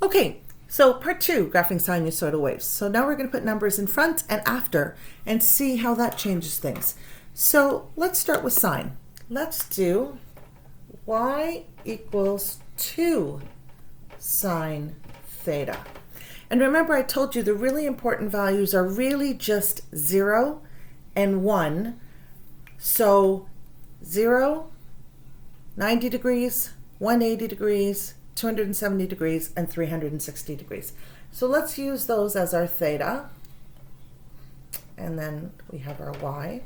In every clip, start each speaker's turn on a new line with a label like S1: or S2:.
S1: Okay, so part 2, graphing sinusoidal waves. So now we're going to put numbers in front and after and see how that changes things. So let's start with sine. Let's do y equals 2 sine theta. And remember, I told you the really important values are really just 0 and 1. So 0, 90 degrees, 180 degrees, 270 degrees, and 360 degrees. So let's use those as our theta. And then we have our y.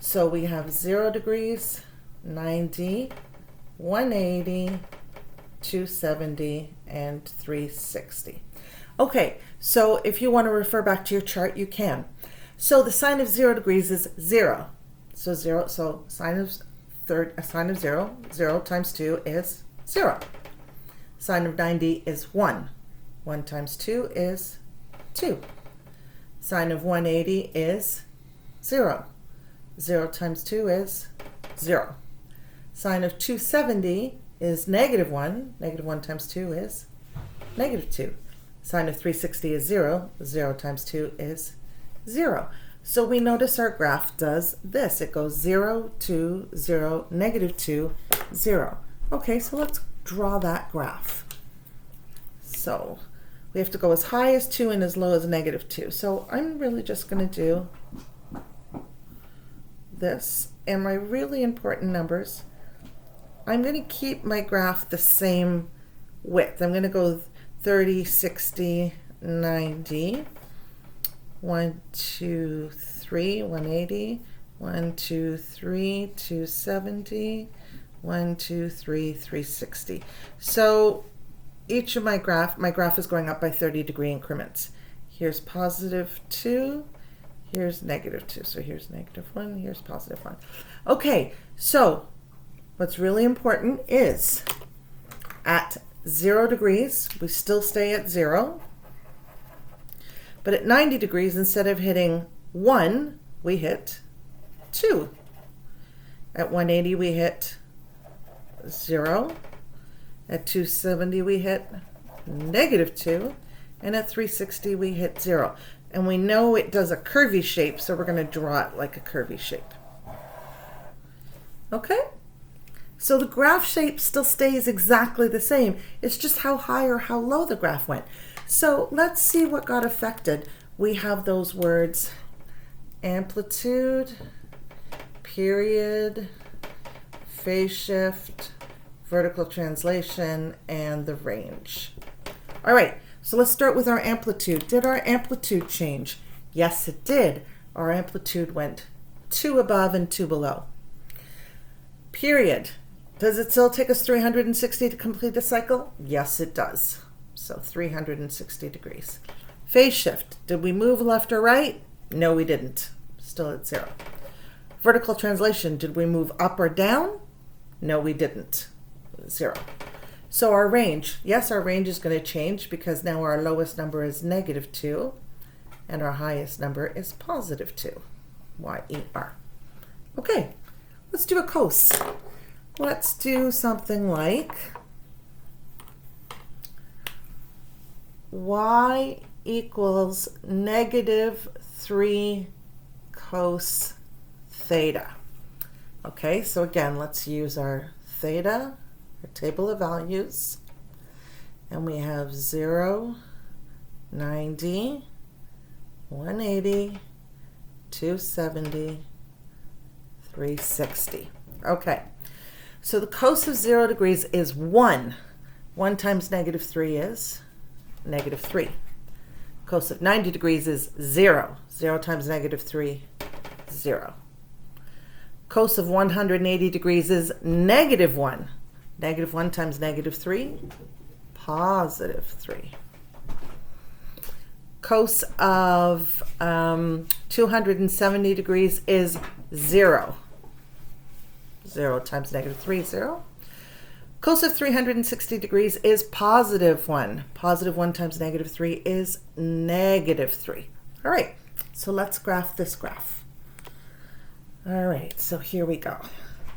S1: So we have 0 degrees, 90, 180, 270, and 360. Okay, so if you want to refer back to your chart, you can. So the sine of 0 degrees is 0. So sine of 0, 0 times 2 is 0. Sine of 90 is 1. 1 times 2 is 2. Sine of 180 is 0. 0 times 2 is 0. Sine of 270 is negative 1. Negative 1 times 2 is negative 2. Sine of 360 is 0. 0 times 2 is 0. So we notice our graph does this. It goes 0, 2, 0, negative 2, 0. Okay, so let's draw that graph. So we have to go as high as 2 and as low as negative 2. So I'm really just going to do this. And my really important numbers, I'm going to keep my graph the same width. I'm going to go 30, 60, 90, 1, 2, 3, 180, 1, 2, 3, 270, 1, 2, 3, 360. So each of my graph is going up by 30-degree increments. Here's positive 2, here's negative 2. So here's negative 1, here's positive 1. Okay, so what's really important is at 0 degrees, we still stay at 0. But at 90 degrees, instead of hitting 1, we hit 2. At 180, we hit 0. At 270, we hit negative 2. And at 360, we hit 0. And we know it does a curvy shape, so we're going to draw it like a curvy shape. Okay? So the graph shape still stays exactly the same. It's just how high or how low the graph went. So let's see what got affected. We have those words amplitude, period, phase shift, vertical translation, and the range. All right, so let's start with our amplitude. Did our amplitude change? Yes, it did. Our amplitude went 2 above and 2 below. Period. Does it still take us 360 to complete the cycle? Yes, it does. So 360 degrees. Phase shift. Did we move left or right? No, we didn't. Still at 0. Vertical translation. Did we move up or down? No, we didn't. 0. So our range. Yes, our range is going to change because now our lowest number is negative 2 and our highest number is positive 2. Y-E-R. Okay, let's do a cos. Let's do something like y equals negative 3 cos theta. Okay, so again, let's use our theta, our table of values, and we have 0, 90, 180, 270, 360. Okay, so the cos of 0 degrees is 1. 1 times negative 3 is negative 3. Cos of 90 degrees is 0. 0 times negative 3, 0. Cos of 180 degrees is negative 1. Negative 1 times negative 3, positive 3. Cos of 270 degrees is 0. 0 times negative 3, 0. Cos of 360 degrees is positive 1. Positive 1 times negative 3 is negative 3. All right, so let's graph this graph. All right, so here we go.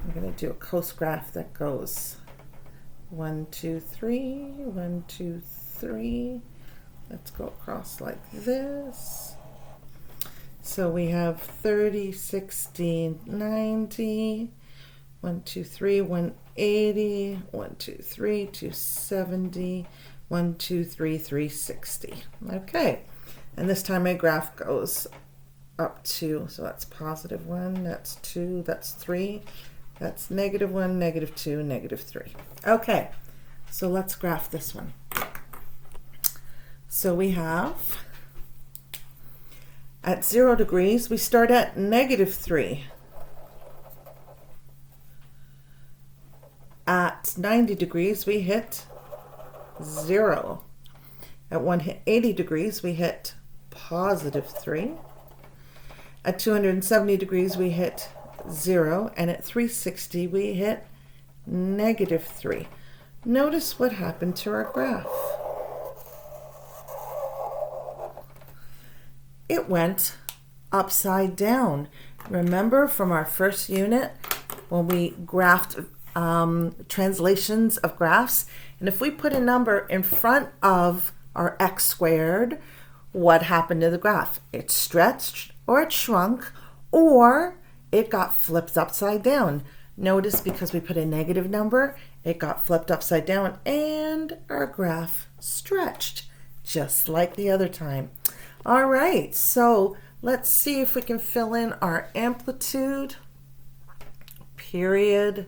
S1: I'm going to do a cos graph that goes 1, 2, 3, 1, 2, 3. Let's go across like this. So we have 30, 60, 90, 1, 2, 3, 180, 1, 2, 3, 270, 1, 2, 3, 360. Okay, and this time my graph goes up to, so that's positive 1, that's 2, that's 3, that's negative 1, negative 2, negative 3. Okay, so let's graph this one. So we have, at 0 degrees, we start at negative 3. At 90 degrees, we hit 0. At 180 degrees, we hit positive 3. At 270 degrees, we hit 0. And at 360, we hit negative 3. Notice what happened to our graph. It went upside down. Remember from our first unit when we graphed translations of graphs? And if we put a number in front of our x squared, what happened to the graph? It stretched or it shrunk or it got flipped upside down. Notice because we put a negative number, it got flipped upside down and our graph stretched just like the other time. All right, so let's see if we can fill in our amplitude, period,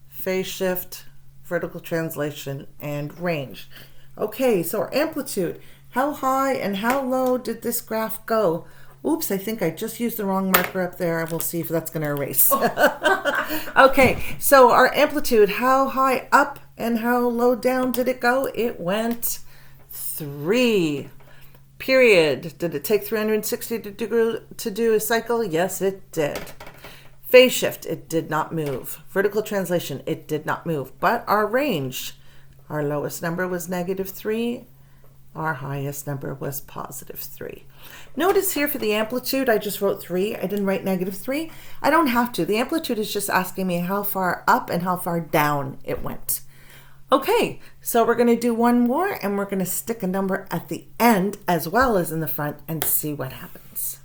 S1: phase shift, vertical translation, and range. Okay, so our amplitude, how high and how low did this graph go? Oops, I think I just used the wrong marker up there. We'll see if that's going to erase. Okay, so our amplitude, how high up and how low down did it go? It went 3. Period. Did it take 360 degrees to do a cycle? Yes, it did. Phase shift, it did not move. Vertical translation, it did not move. But our range, our lowest number was negative 3. Our highest number was positive 3. Notice here for the amplitude, I just wrote 3. I didn't write negative 3. I don't have to. The amplitude is just asking me how far up and how far down it went. Okay, so we're going to do one more and we're going to stick a number at the end as well as in the front and see what happens.